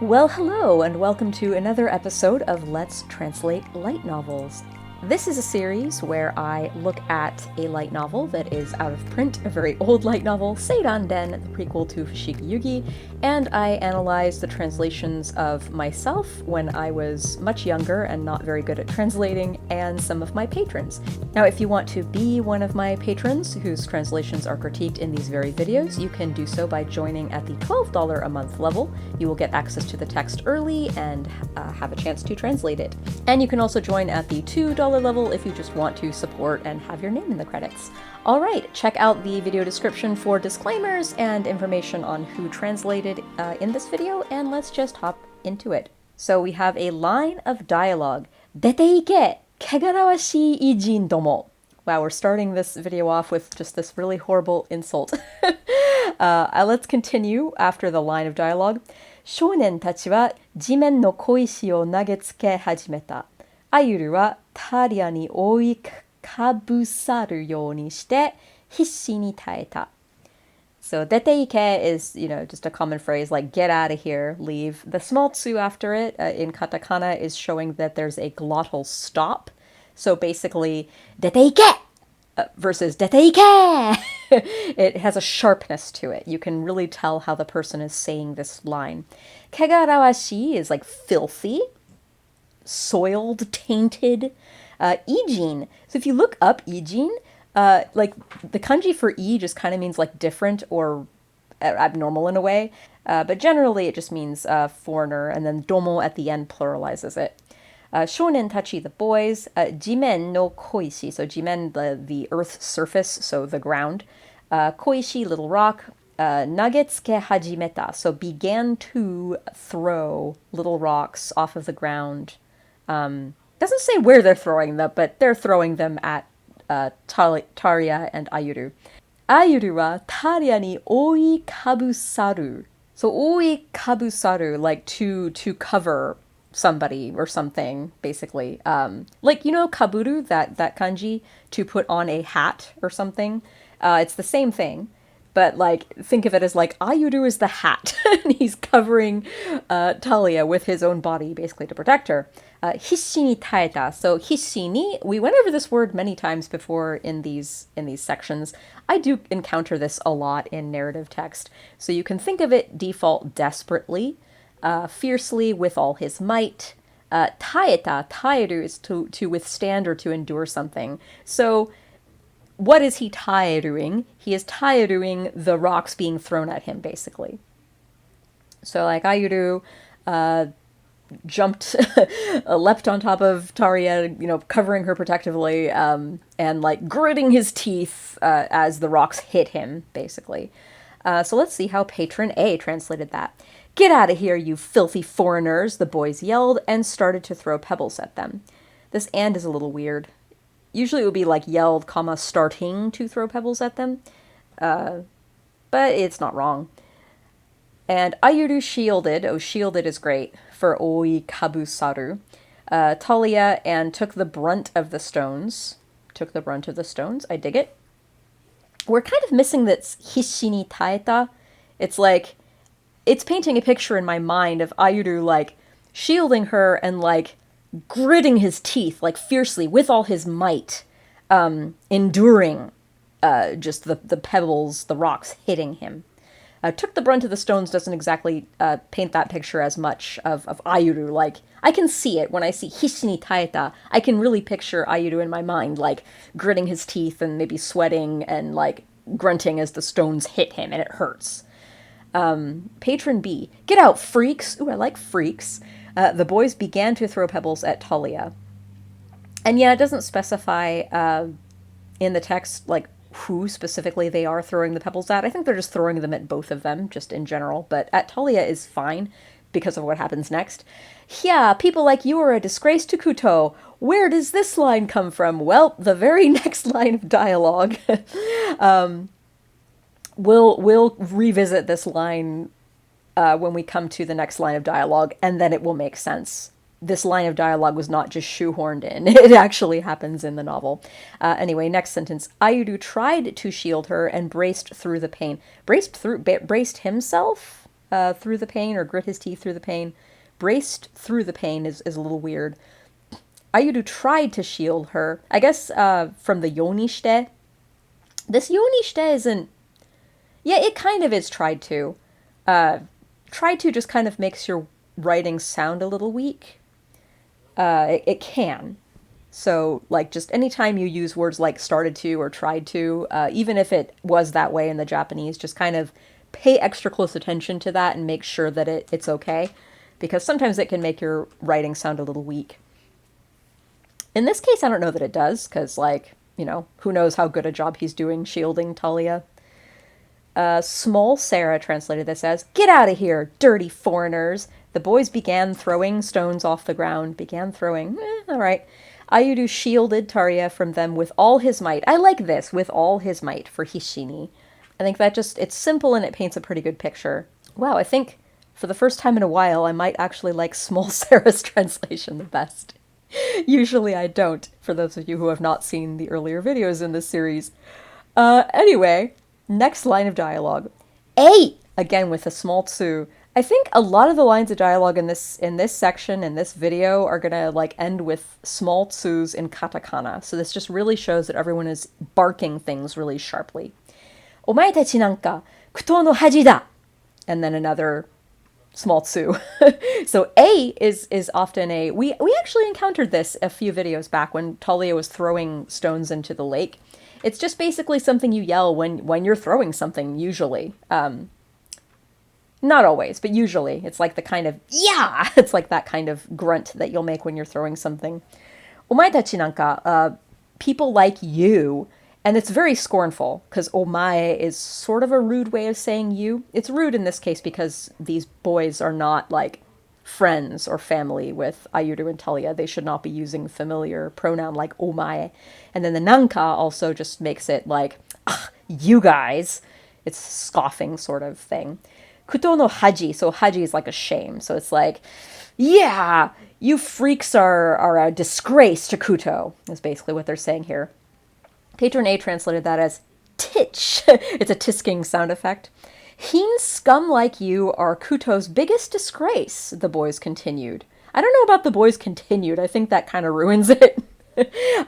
Well, hello, and welcome to another episode of Let's Translate Light Novels. This is a series where I look at a light novel that is out of print, a very old light novel, Seiran Den, the prequel to Fushigi Yugi, and I analyze the translations of myself when I was much younger and not very good at translating, and some of my patrons. Now, if you want to be one of my patrons whose translations are critiqued in these very videos, you can do so by joining at the $12 a month level. You will get access to the text early and have a chance to translate it. And you can also join at the $2 level if you just want to support and have your name in the credits. Alright, check out the video description for disclaimers and information on who translated in this video, and let's just hop into it. So we have a line of dialogue. 出て行け! 汚らわしい偉人ども. Wow, we're starting this video off with just this really horrible insult. Let's continue after the line of dialogue. 少年たちは地面の小石を投げつけ始めた。アユルはタリアに覆いかぶさるようにして必死に耐えた。So, 出て行け is, just a common phrase like get out of here, leave. The small tsu after it in katakana is showing that there's a glottal stop. So basically, 出て行け! Versus 出て行け! It has a sharpness to it. You can really tell how the person is saying this line. 汚らわし is like filthy, soiled, tainted. Ijin. So if you look up ijin, like the kanji for I just kind of means like different or abnormal in a way. But generally it just means foreigner, and then domo at the end pluralizes it. Shonen tachi, the boys. Jimen no koishi. So jimen, the earth's surface, so the ground. Koishi, little rock. Nagetsuke hajimeta. So began to throw little rocks off of the ground. Doesn't say where they're throwing them, but they're throwing them at Taria and Ayuru. Ayuru wa Taria ni oi kabusaru. So oi kabusaru, like to cover somebody or something, basically. Like, kaburu, that kanji, to put on a hat or something. It's the same thing. But, think of it as, Ayuru is the hat, and he's covering Talia with his own body, basically, to protect her. Hisshi ni taeta. So, hisshi ni, we went over this word many times before in these sections. I do encounter this a lot in narrative text. So you can think of it default desperately, fiercely, with all his might. Taeta, taeru, is to withstand or to endure something. So, what is he taeruing? He is taeruing the rocks being thrown at him, basically. So, Ayuru jumped, leapt on top of Taria, covering her protectively, and, gritting his teeth as the rocks hit him, basically. So let's see how Patron A translated that. Get out of here, you filthy foreigners, the boys yelled, and started to throw pebbles at them. This and is a little weird. Usually it would be yelled, starting to throw pebbles at them. But it's not wrong. And Ayuru shielded. Oh, shielded is great for oi kabusaru. Talia and took the brunt of the stones. I dig it. We're kind of missing this hisshi ni taeta. It's painting a picture in my mind of Ayuru, shielding her and, gritting his teeth, fiercely, with all his might, enduring just the pebbles, the rocks hitting him. Took the brunt of the stones doesn't exactly paint that picture as much of Ayuru. I can see it when I see hisshi ni taeta. I can really picture Ayuru in my mind, gritting his teeth and maybe sweating and, grunting as the stones hit him, and it hurts. Patron B. Get out, freaks! Ooh, I like freaks. The boys began to throw pebbles at Talia. And yeah, it doesn't specify in the text, who specifically they are throwing the pebbles at. I think they're just throwing them at both of them, just in general. But at Talia is fine, because of what happens next. Yeah, people like you are a disgrace to Kuto. Where does this line come from? Well, the very next line of dialogue. We'll revisit this line when we come to the next line of dialogue, and then it will make sense. This line of dialogue was not just shoehorned in. It actually happens in the novel. Anyway, next sentence. Ayuru tried to shield her and braced through the pain. Braced himself? through the pain, or grit his teeth through the pain. Braced through the pain is a little weird. Ayuru tried to shield her. I guess from the yonishite. This yonishite isn't... Yeah, it kind of is tried to. Tried to just kind of makes your writing sound a little weak. It can. So, like, just anytime you use words like started to or tried to, even if it was that way in the Japanese, just kind of pay extra close attention to that and make sure that it's okay. Because sometimes it can make your writing sound a little weak. In this case, I don't know that it does, because, like, you know, who knows how good a job he's doing shielding Talia. Small Sarah translated this as, "Get out of here, dirty foreigners." The boys began throwing stones off the ground. Began throwing. All right. Ayuru shielded Taria from them with all his might. I like this, with all his might, for Hishini. I think that just, it's simple and it paints a pretty good picture. Wow, I think for the first time in a while, I might actually like Small Sarah's translation the best. Usually I don't, for those of you who have not seen the earlier videos in this series. Anyway, next line of dialogue. "Ei!" Again with a small tsu. I think a lot of the lines of dialogue in this section, in this video, are gonna like end with small tsus in katakana. So this just really shows that everyone is barking things really sharply. "Omae tachi nanka kutou no haji da!" And then another small tsu. So A is often a... We actually encountered this a few videos back when Talia was throwing stones into the lake. It's just basically something you yell when you're throwing something, usually. Not always, but usually. It's like the kind of, yeah! It's like that kind of grunt that you'll make when you're throwing something. "Omae tachi nanka," people like you. And it's very scornful, because omae is sort of a rude way of saying you. It's rude in this case because these boys are not, like, friends or family with Ayuru and Talia. They should not be using familiar pronoun like omae. And then the nanka also just makes it like, you guys. It's a scoffing sort of thing. "Kutou no haji," so haji is like a shame. So it's like, yeah, you freaks are a disgrace to Kutou, is basically what they're saying here. Patron A translated that as titch. It's a tisking sound effect. "Heen scum like you are Kutou's biggest disgrace," the boys continued. I don't know about the boys continued. I think that kind of ruins it.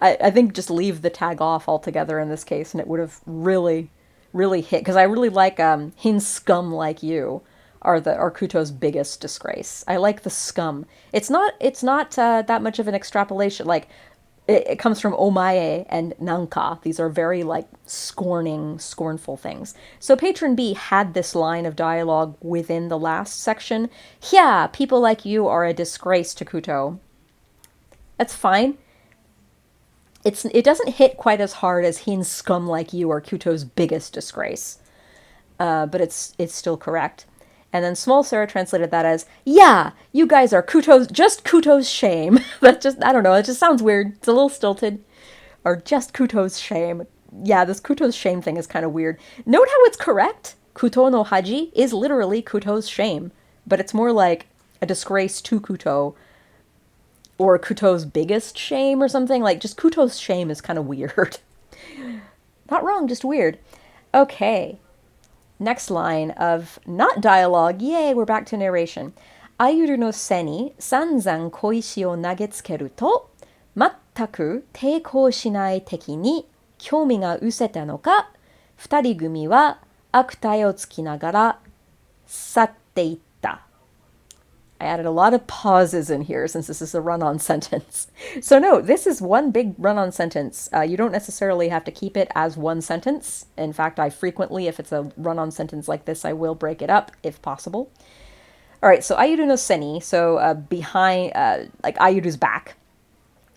I think just leave the tag off altogether in this case, and it would have really hit. Because I really like "heen scum like you" are Kutou's biggest disgrace. I like the scum. It's not that much of an extrapolation. Like, it comes from omae and nanka. These are very, like, scornful things. So Patron B had this line of dialogue within the last section. Yeah, people like you are a disgrace to Kutou. That's fine. It doesn't hit quite as hard as "heen scum like you" are Kutou's biggest disgrace. But it's still correct. And then Small Sarah translated that as, yeah, you guys are Kutou's shame. That just, I don't know, it just sounds weird. It's a little stilted. Or just Kutou's shame. Yeah, this Kutou's shame thing is kind of weird. Note how it's correct. Kutou no haji is literally Kutou's shame. But it's more like a disgrace to Kutou. Or Kutou's biggest shame or something. Like, just Kutou's shame is kind of weird. Not wrong, just weird. Okay. Next line of not dialogue. Yay, we're back to narration. "Ayuru no se ni sanzan koishi o nagetsukeru to, mattaku teikou shinai teki ni kyoumi ga useta no ka, futari gumi wa akutai o tsukinagara satte itta." I added a lot of pauses in here since this is a run-on sentence. So no, this is one big run-on sentence. You don't necessarily have to keep it as one sentence. In fact, I frequently, if it's a run-on sentence like this, I will break it up if possible. All right, so Ayuru no seni, so behind, like Ayuru's back.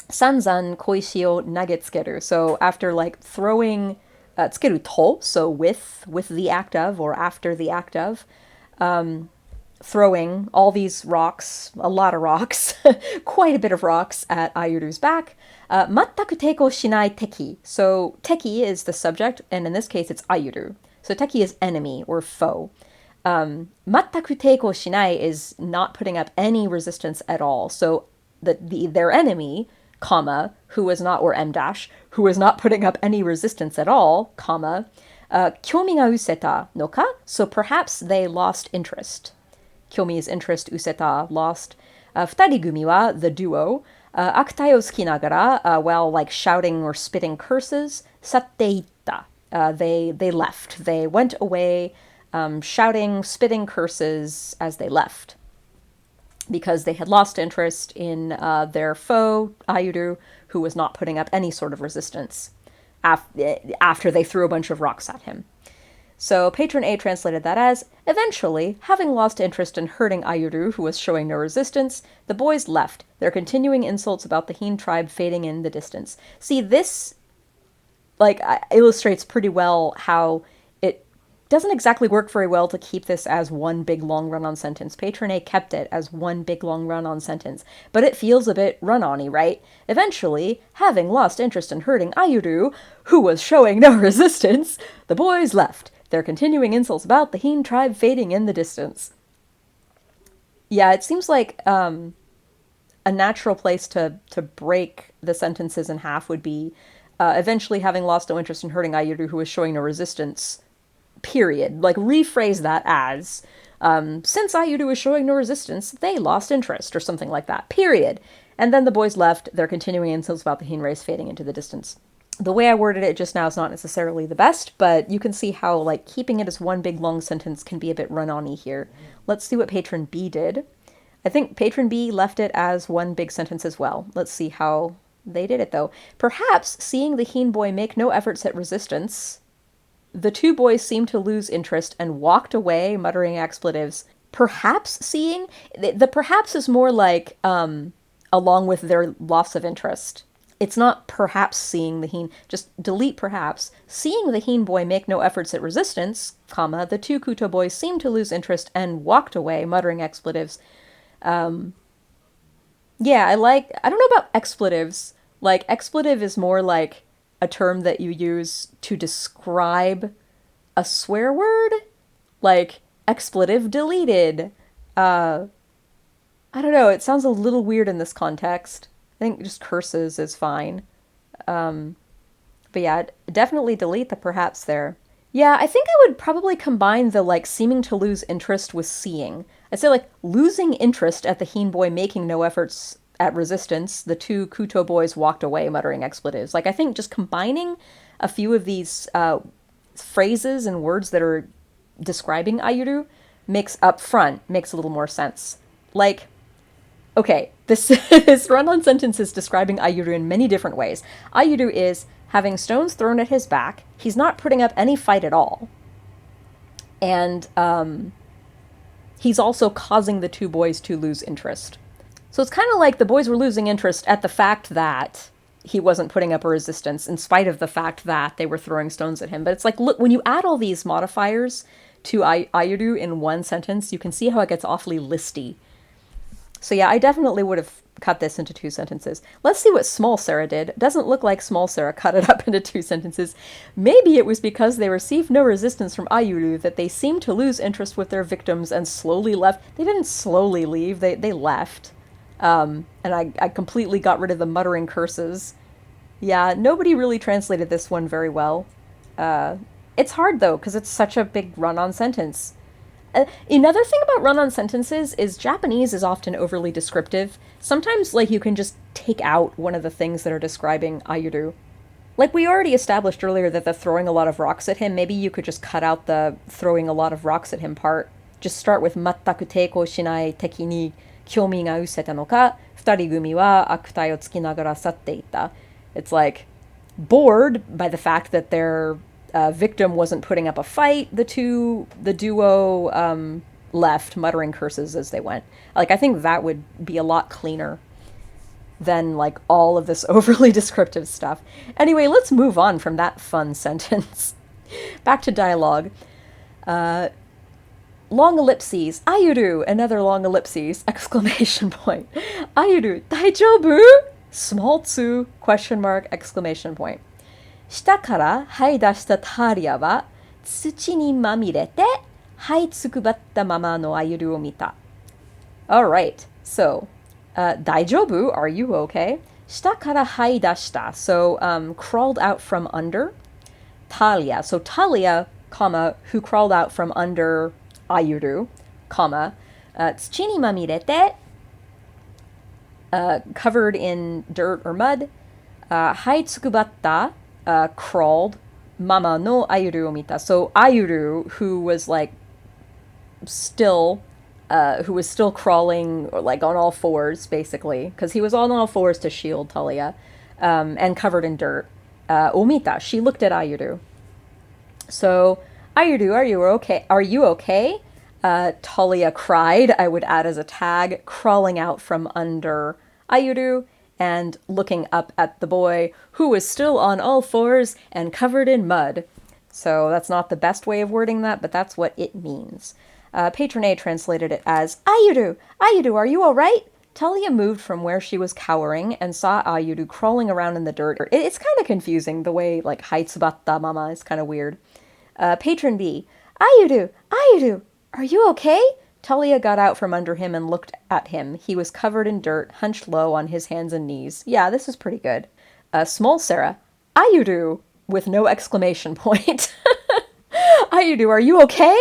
Sanzan koishi o nagetsukeru, so after like throwing, tsukeru to, so with the act of or after the act of, throwing all these rocks, a lot of rocks, quite a bit of rocks at Ayuru's back. Mattaku teikou shinai teki. So teki is the subject, and in this case it's Ayuru. So teki is enemy or foe. Mattaku teikou shinai is not putting up any resistance at all. So their enemy, comma, who is not, or M dash, who is not putting up any resistance at all, comma, Kyomi ga useta no ka? So perhaps they lost interest. Kyomi is interest, useta, lost. Futari gumi wa, the duo, akutai o suki nagara, while like shouting or spitting curses, satte itta. They left. They went away, shouting, spitting curses as they left. Because they had lost interest in their foe, Ayuru, who was not putting up any sort of resistance after they threw a bunch of rocks at him. So patron A translated that as, eventually, having lost interest in hurting Ayuru, who was showing no resistance, the boys left, their continuing insults about the Heen tribe fading in the distance. See, this illustrates pretty well how it doesn't exactly work very well to keep this as one big long run-on sentence. Patron A kept it as one big long run-on sentence, but it feels a bit run-on-y, right? Eventually, having lost interest in hurting Ayuru, who was showing no resistance, the boys left, their continuing insults about the Heen tribe fading in the distance. Yeah, it seems like a natural place to break the sentences in half would be eventually having lost no interest in hurting Ayuru, who was showing no resistance, period. Like, rephrase that as, since Ayuru was showing no resistance, they lost interest, or something like that, period. And then the boys left, their continuing insults about the Heen race fading into the distance. The way I worded it just now is not necessarily the best, but you can see how, like, keeping it as one big long sentence can be a bit run-on-y here. Let's see what patron B did. I think patron B left it as one big sentence as well. Let's see how they did it, though. Perhaps, seeing the Heen boy make no efforts at resistance, the two boys seemed to lose interest and walked away, muttering expletives. Perhaps seeing? The perhaps is more like, along with their loss of interest. It's not perhaps seeing the Heen, just delete perhaps. Seeing the Heen boy make no efforts at resistance, comma, the two Kuto boys seemed to lose interest and walked away, muttering expletives. Yeah, I don't know about expletives. Like, expletive is more like a term that you use to describe a swear word. Like, expletive deleted. I don't know, it sounds a little weird in this context. I think just curses is fine. But yeah, definitely delete the perhaps there. Yeah, I think I would probably combine the, like, seeming to lose interest with seeing. I'd say, like, losing interest at the Heen boy making no efforts at resistance, the two Kuto boys walked away muttering expletives. Like, I think just combining a few of these phrases and words that are describing Ayuru makes a little more sense. Like, okay, this run-on sentence is describing Ayuru in many different ways. Ayuru is having stones thrown at his back. He's not putting up any fight at all. And he's also causing the two boys to lose interest. So it's kind of like the boys were losing interest at the fact that he wasn't putting up a resistance in spite of the fact that they were throwing stones at him. But it's like, look, when you add all these modifiers to Ayuru in one sentence, you can see how it gets awfully listy. So yeah, I definitely would have cut this into two sentences. Let's see what Small Sarah did. Doesn't look like Small Sarah cut it up into two sentences. Maybe it was because they received no resistance from Ayuru that they seemed to lose interest with their victims and slowly left. They didn't slowly leave, they left. And I completely got rid of the muttering curses. Yeah, nobody really translated this one very well. It's hard, though, because it's such a big run-on sentence. Another thing about run-on sentences is Japanese is often overly descriptive. Sometimes, like, you can just take out one of the things that are describing Ayuru. Like, we already established earlier that the throwing a lot of rocks at him, maybe you could just cut out the throwing a lot of rocks at him part. Just start with mattaku teiko shinai teki ni kyomi ga useta no ka, futari gumi wa akutai o tsuki nagara satte itta. It's like, bored by the fact that their victim wasn't putting up a fight, the duo left, muttering curses as they went. Like, I think that would be a lot cleaner than, like, all of this overly descriptive stuff. Anyway, let's move on from that fun sentence. Back to dialogue. Long ellipses. Ayuru, another long ellipses, exclamation point. Ayuru, daijoubu? Small tsu, question mark, exclamation point. 下から這い出したタリアは土にまみれて這いつくばったままのアユルを見た。Alright, so, 大丈夫? Are you okay? 下から這い出した, so, crawled out from under. Talia. So Talia, comma, who crawled out from under Ayuru, comma, tsuchi ni mamirete, covered in dirt or mud. Hai tsukubatta, crawled. Mama no Ayuru o mita. So Ayuru, who was like still crawling or like on all fours, basically, because he was on all fours to shield Talia, and covered in dirt. Omita, she looked at Ayuru. So, Ayuru, are you okay? Are you okay? Talia cried, I would add as a tag, crawling out from under Ayuru and looking up at the boy, who was still on all fours and covered in mud. So that's not the best way of wording that, but that's what it means. Patron A translated it as, Ayuru, Ayuru, are you all right? Talia moved from where she was cowering and saw Ayuru crawling around in the dirt. It's kind of confusing, the way, like, haitsubatta mama is kind of weird. Patron B, Ayuru, Ayuru, are you okay? Talia got out from under him and looked at him. He was covered in dirt, hunched low on his hands and knees. Yeah, this is pretty good. Small Sarah, Ayuru, with no exclamation point. Ayuru, are you okay?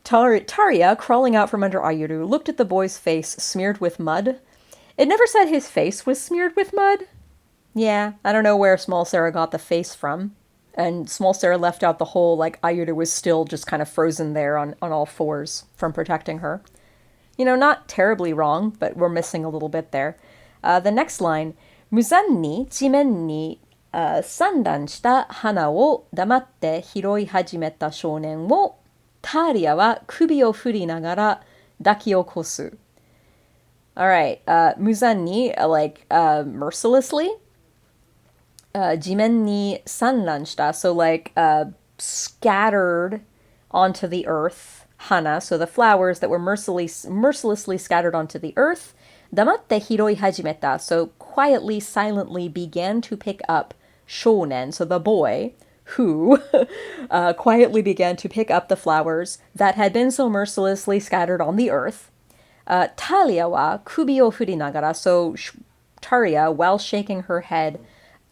Taria, crawling out from under Ayuru, looked at the boy's face smeared with mud. It never said his face was smeared with mud. Yeah, I don't know where Small Sarah got the face from. And Small Sarah left out the whole, like, Ayuru was still just kind of frozen there on all fours from protecting her. You know, not terribly wrong, but we're missing a little bit there. The next line, Muzan ni jimen ni sandan shita hana wo damatte hiroi hajimeta shounen wo Taria wa kubi o furi nagara daki o kosu. All right, Muzan ni, like, mercilessly. Jimen ni sanran shita, so like scattered onto the earth. Hana, so the flowers that were mercilessly scattered onto the earth. Damatte hiroi hajimeta, so quietly, silently began to pick up shounen, so the boy, who quietly began to pick up the flowers that had been so mercilessly scattered on the earth. Talia wa kubi o furi nagara, so Taria, while shaking her head,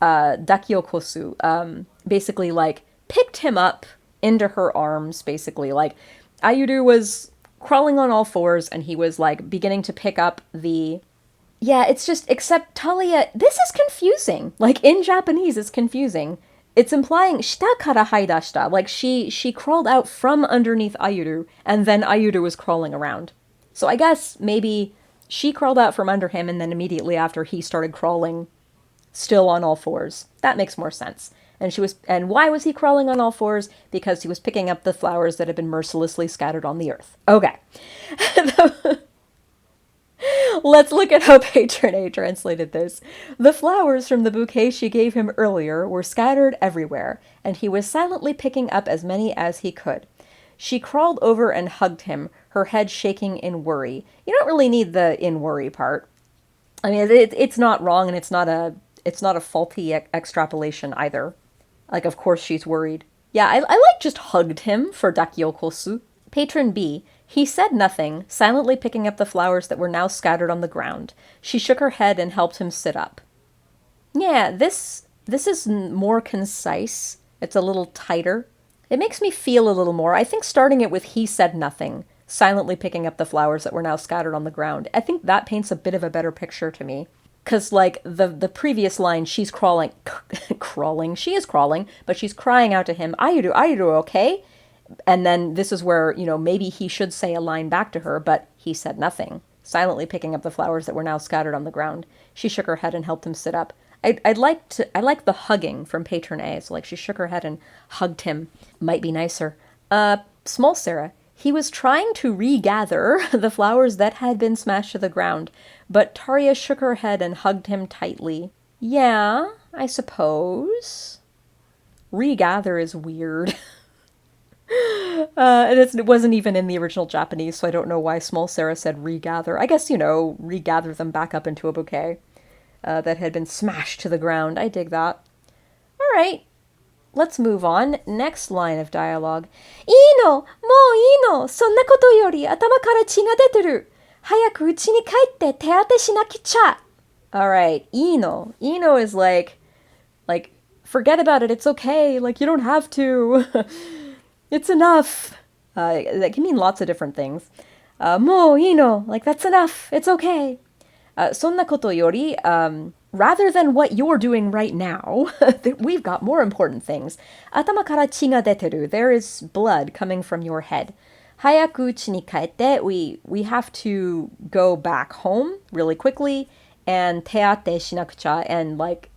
dakiokosu, basically, like, picked him up into her arms, basically. Like, Ayuru was crawling on all fours, and he was, like, beginning to pick up the... Yeah, it's just, except Talia... This is confusing. Like, in Japanese, it's confusing. It's implying shita kara haidashita, like, she crawled out from underneath Ayuru, and then Ayuru was crawling around. So I guess maybe she crawled out from under him, and then immediately after he started crawling still on all fours. That makes more sense. And why was he crawling on all fours? Because he was picking up the flowers that had been mercilessly scattered on the earth. Okay. Let's look at how Patron A translated this. The flowers from the bouquet she gave him earlier were scattered everywhere, and he was silently picking up as many as he could. She crawled over and hugged him, her head shaking in worry. You don't really need the in worry part. I mean, it's not wrong, and it's not a faulty extrapolation either. Like, of course she's worried. Yeah, I like just hugged him for dakiokosu. Patron B. He said nothing, silently picking up the flowers that were now scattered on the ground. She shook her head and helped him sit up. Yeah, this is more concise. It's a little tighter. It makes me feel a little more. I think starting it with he said nothing, silently picking up the flowers that were now scattered on the ground, I think that paints a bit of a better picture to me. Because, like, the previous line, she's crawling, she is crawling, but she's crying out to him, Ayuru, okay? And then this is where, you know, maybe he should say a line back to her, but he said nothing, silently picking up the flowers that were now scattered on the ground. She shook her head and helped him sit up. I like the hugging from Patron A, so, like, she shook her head and hugged him. Might be nicer. Small Sarah. He was trying to regather the flowers that had been smashed to the ground, but Taria shook her head and hugged him tightly. Yeah, I suppose. Regather is weird. And it wasn't even in the original Japanese, so I don't know why Small Sarah said regather. I guess, you know, regather them back up into a bouquet that had been smashed to the ground. I dig that. All right. Let's move on. Next line of dialogue. いいの、もういいの、そんなことより頭から血が出てる。早く家に帰って手当てしなきちゃ。All right, いいの. いいの is like, forget about it, it's okay, like, you don't have to. It's enough. That can mean lots of different things. もういいの, like, that's enough, it's okay. そんなことより, rather than what you're doing right now, we've got more important things. 頭から血が出てる, there is blood coming from your head. 早く家に帰って, we have to go back home really quickly, and 手当てしなくちゃ, and like,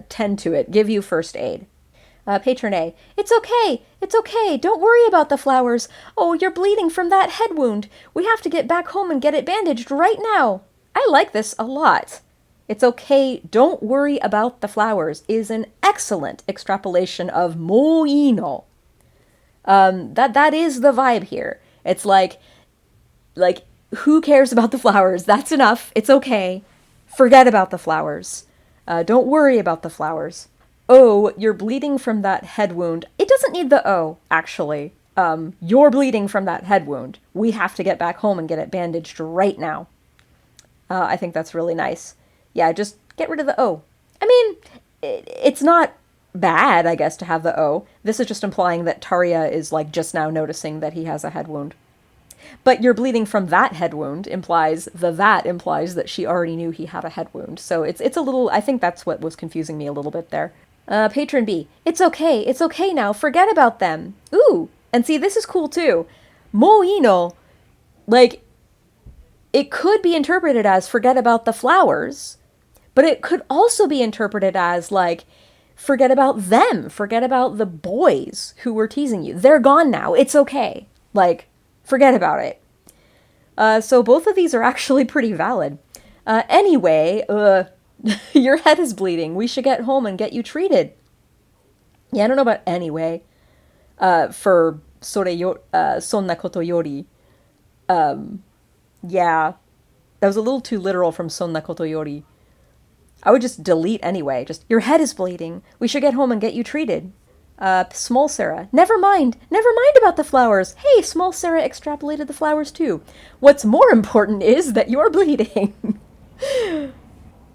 tend to it, give you first aid. Patron A, it's okay, don't worry about the flowers. Oh, you're bleeding from that head wound. We have to get back home and get it bandaged right now. I like this a lot. It's okay, don't worry about the flowers is an excellent extrapolation of もういいの. That is the vibe here. It's like, who cares about the flowers? That's enough. It's okay. Forget about the flowers. Don't worry about the flowers. Oh, you're bleeding from that head wound. It doesn't need the O, actually. You're bleeding from that head wound. We have to get back home and get it bandaged right now. I think that's really nice. Yeah, just get rid of the O. I mean, it's not bad, I guess, to have the O. This is just implying that Tarya is, like, just now noticing that he has a head wound. But you're bleeding from that head wound implies that she already knew he had a head wound. So it's a little, I think that's what was confusing me a little bit there. Patron B, it's okay now, forget about them. Ooh, and see, this is cool too. もういいの, like, it could be interpreted as forget about the flowers, but it could also be interpreted as, like, forget about them, forget about the boys who were teasing you. They're gone now, it's okay. Like, forget about it. So both of these are actually pretty valid. Anyway, your head is bleeding. We should get home and get you treated. Yeah, I don't know about anyway. For それよ, そんなことより. Yeah, that was a little too literal from そんなことより. I would just delete anyway. Just, your head is bleeding. We should get home and get you treated. Small Sarah, never mind about the flowers. Hey, Small Sarah extrapolated the flowers too. What's more important is that you're bleeding.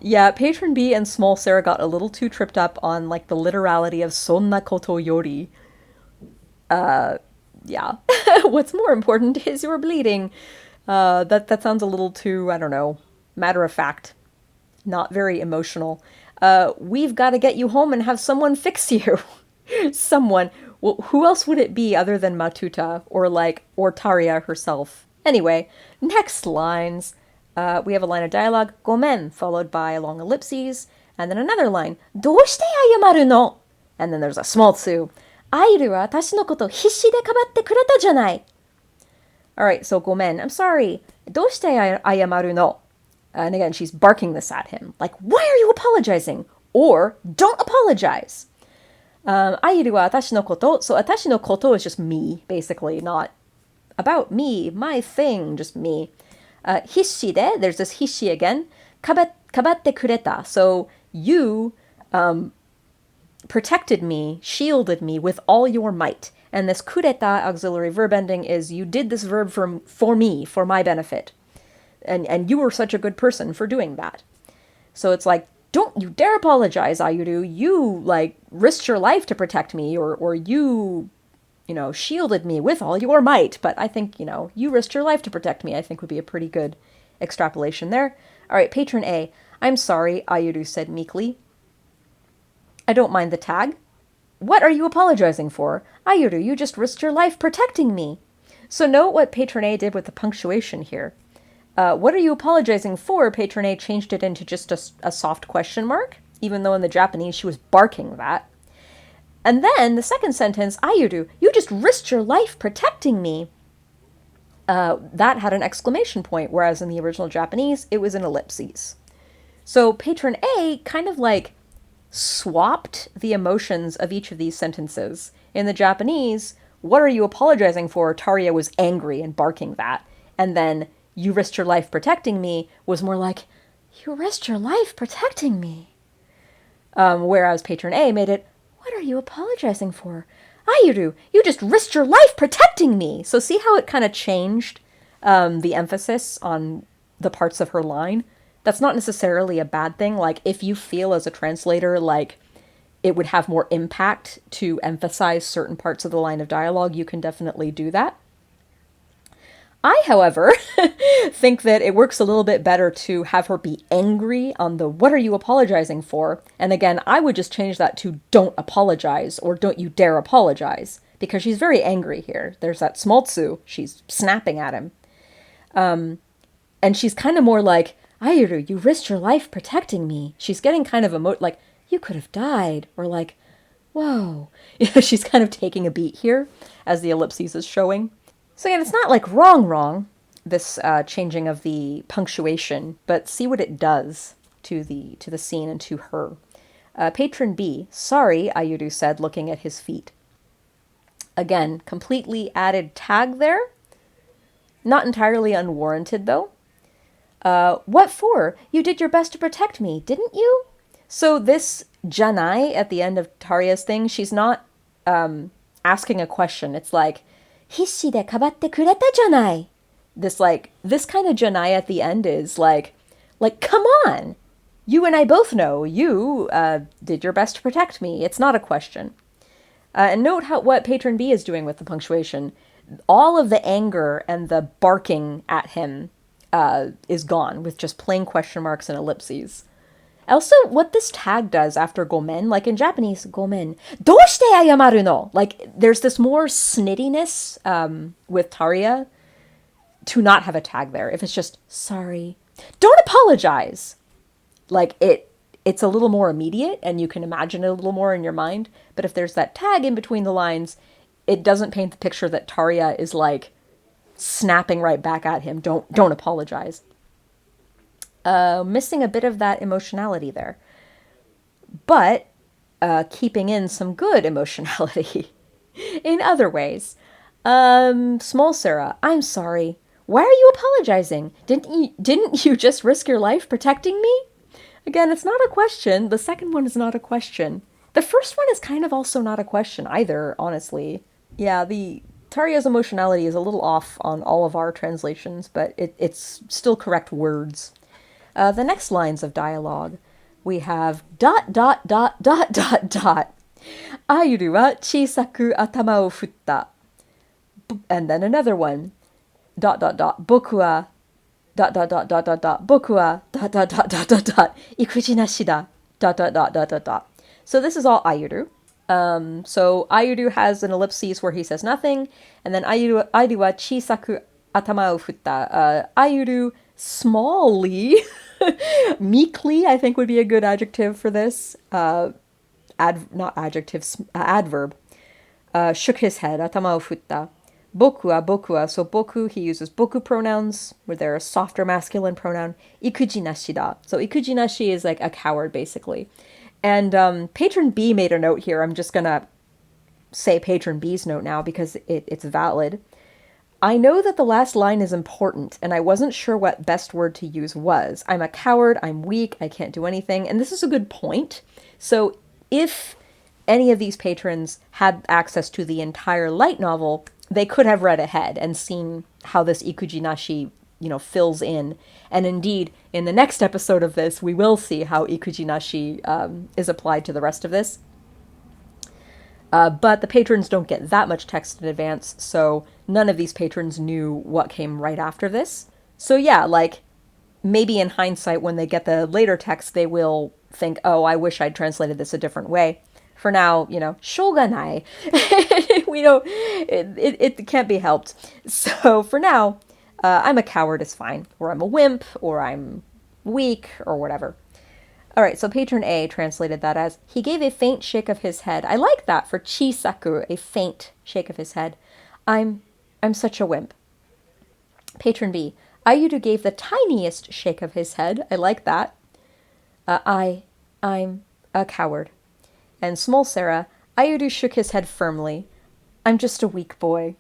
Yeah, Patron B and Small Sarah got a little too tripped up on, like, the literality of そんなことより. Yeah. What's more important is you're bleeding. That sounds a little too, I don't know, matter of fact. Not very emotional. We've got to get you home and have someone fix you. Someone. Well, who else would it be other than Matuta or Tarya herself? Anyway, next lines. We have a line of dialogue, ごめん, followed by a long ellipses, and then another line, どうして謝るの? And then there's a small tsu. アイルは私のこと必死でかばってくれたじゃない. Alright, so ごめん, I'm sorry. どうして謝るの? And again, she's barking this at him. Like, why are you apologizing? Or, don't apologize. アイルは私のこと. So 私のこと is just me, basically, not about me, my thing, just me. 必死で, there's this 必死 again. かばってくれた. So you protected me, shielded me with all your might. And this くれた auxiliary verb ending is you did this verb for me, for my benefit. And you were such a good person for doing that. So it's like, don't you dare apologize, Ayuru. You, like, risked your life to protect me, or you shielded me with all your might. But I think, you risked your life to protect me, I think would be a pretty good extrapolation there. All right, Patron A. I'm sorry, Ayuru said meekly. I don't mind the tag. What are you apologizing for? Ayuru, you just risked your life protecting me. So note what Patron A did with the punctuation here. What are you apologizing for? Patron A changed it into just a soft question mark, even though in the Japanese she was barking that. And then the second sentence, Ayuru, you just risked your life protecting me. That had an exclamation point, whereas in the original Japanese, it was an ellipses. So Patron A kind of like swapped the emotions of each of these sentences. In the Japanese, what are you apologizing for? Tarya was angry and barking that. And then you risked your life protecting me was more like, you risked your life protecting me. Whereas Patron A made it, what are you apologizing for? Ayuru, you just risked your life protecting me. So see how it kind of changed the emphasis on the parts of her line? That's not necessarily a bad thing. Like, if you feel as a translator like it would have more impact to emphasize certain parts of the line of dialogue, you can definitely do that. I, however, think that it works a little bit better to have her be angry on the "what are you apologizing for?" And again, I would just change that to "don't apologize" or "don't you dare apologize," because she's very angry here. There's that smoltsu, she's snapping at him. And she's kind of more like, "Ayuru, you risked your life protecting me." She's getting kind of like, "You could have died," or like, "Whoa." She's kind of taking a beat here, as the ellipses is showing. So again, it's not like wrong, this changing of the punctuation, but see what it does to the scene and to her. Patron B, "Sorry," Ayuru said, looking at his feet. Again, completely added tag there. Not entirely unwarranted, though. "What for? You did your best to protect me, didn't you?" So this janai at the end of Taria's thing, she's not asking a question. It's like, "Hisshi de kabatte kureta janai." This kind of janai at the end is like, come on! You and I both know you did your best to protect me. It's not a question. And note what Patron B is doing with the punctuation. All of the anger and the barking at him is gone, with just plain question marks and ellipses. Also, what this tag does after gomen, like in Japanese, gomen, "Doushite ayamaru no?" Like, there's this more snittiness with Taria to not have a tag there. If it's just, "Sorry, don't apologize." Like, it's a little more immediate, and you can imagine it a little more in your mind. But if there's that tag in between the lines, it doesn't paint the picture that Taria is, like, snapping right back at him. Don't apologize. Missing a bit of that emotionality there. But keeping in some good emotionality in other ways. Small Sarah, "I'm sorry. Why are you apologizing? Didn't you just risk your life protecting me?" Again, it's not a question. The second one is not a question. The first one is kind of also not a question either, honestly. Yeah, the Taria's emotionality is a little off on all of our translations, but it's still correct words. The next lines of dialogue, we have ... Ayuru wa chisaku atama o futta. And then another one, ... boku wa ... boku wa ... ikuji nashi da ... So this is all Ayuru. So Ayuru has an ellipsis where he says nothing, and then Ayuru wa chisaku atama o futta. Ayuru smallly, meekly, I think would be a good adjective for this. Not adjectives, adverb. Shook his head, atama o futta. Boku wa, so boku, he uses boku pronouns, where they're a softer masculine pronoun. Ikuji nashi da. So ikuji nashi is like a coward, basically. And Patron B made a note here. I'm just gonna say Patron B's note now because it's valid. "I know that the last line is important, and I wasn't sure what best word to use was. I'm a coward, I'm weak, I can't do anything." And this is a good point. So if any of these patrons had access to the entire light novel, they could have read ahead and seen how this ikuji nashi, fills in. And indeed, in the next episode of this, we will see how ikuji nashi is applied to the rest of this. But the patrons don't get that much text in advance, so none of these patrons knew what came right after this. So yeah, like, maybe in hindsight, when they get the later text, they will think, "Oh, I wish I'd translated this a different way." For now, shoganai. We don't, it can't be helped. So for now, I'm a coward is fine, or I'm a wimp, or I'm weak, or whatever. All right, so Patron A translated that as, "He gave a faint shake of his head." I like that for chisaku, a faint shake of his head. I'm such a wimp. Patron B, Ayuru gave the tiniest shake of his head. I like that. I'm a coward. And Small Sarah, Ayuru shook his head firmly. "I'm just a weak boy."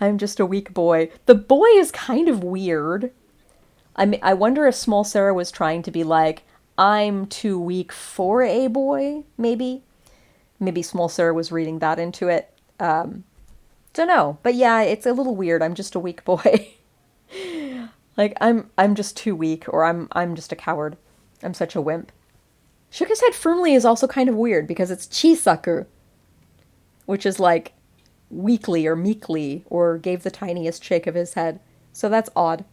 I'm just a weak boy. The boy is kind of weird. I wonder if Small Sarah was trying to be like, "I'm too weak for a boy," maybe. Maybe Small Sarah was reading that into it. Dunno. But yeah, it's a little weird. "I'm just a weak boy." Like, I'm just too weak, or I'm just a coward. I'm such a wimp. Shook his head firmly is also kind of weird because it's chisaku, which is like weakly or meekly, or gave the tiniest shake of his head. So that's odd.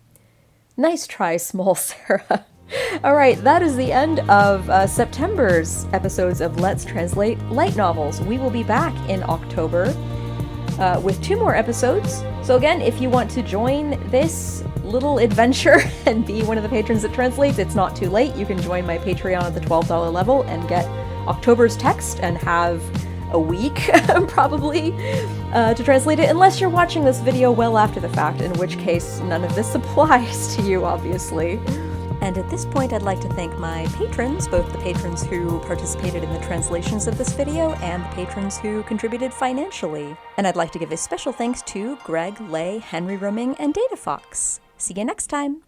Nice try, small Sarah. Alright, that is the end of September's episodes of Let's Translate Light Novels. We will be back in October with 2 more episodes. So again, if you want to join this little adventure and be one of the patrons that translates, it's not too late. You can join my Patreon at the $12 level and get October's text and have a week, probably, to translate it, unless you're watching this video well after the fact, in which case none of this applies to you, obviously. And at this point, I'd like to thank my patrons, both the patrons who participated in the translations of this video and the patrons who contributed financially. And I'd like to give a special thanks to Greg, Lay, Henry Rooming, and DataFox. See you next time!